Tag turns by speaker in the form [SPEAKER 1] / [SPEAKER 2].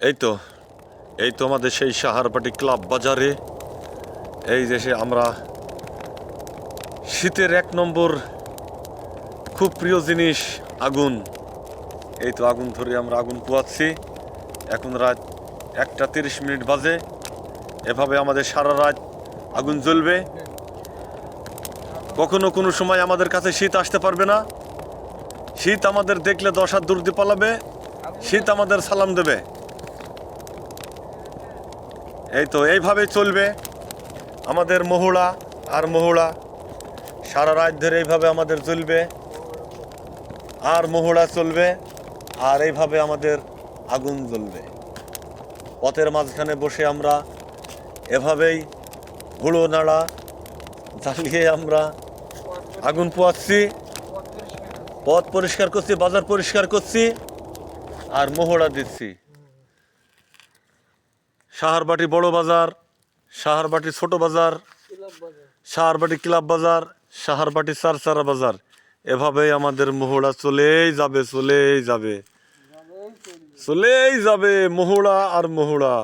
[SPEAKER 1] এই তো এই তো আমাদের সেই সাহারপাটি ক্লাব বাজারে। এই যে আমরা শীতের 1 নম্বর খুব প্রিয় জিনিস আগুন। এই তো আগুন ধরে আমরা আগুন পোয়াচ্ছি। এখন রাত 1:30 বাজে। এভাবে আমাদের সারা রাত আগুন জ্বলবে। কখনো কোনো সময় আমাদের কাছে শীত আসতে পারবে না। শীত আমাদের দেখলে 10 হাত দূর দিয়ে পালাবে। শীত আমাদের সালাম দেবে। এই তো এইভাবে চলবে আমাদের মহুড়া আর মহুড়া। সারা রাত ধরে এইভাবে আমাদের চলবে আর মহুড়া চলবে আর এইভাবে আমাদের আগুন জ্বলবে। পথের মাঝখানে বসে আমরা এভাবেই হুড়ো নাড়া জ্বালিয়ে আমরা আগুন পোয়াচ্ছি, পথ পরিষ্কার করছি, বাজার পরিষ্কার করছি আর মহুড়া দিচ্ছি। সাহারবাটি বড় বাজার, সাহারবাটি ছোট বাজার, সাহারবাটি ক্লাব বাজার, সাহারবাটি চারচারা বাজার, এভাবেই আমাদের মহুড়া চলেই যাবে, চলেই যাবে, চলেই যাবে মহুড়া আর মহুড়া।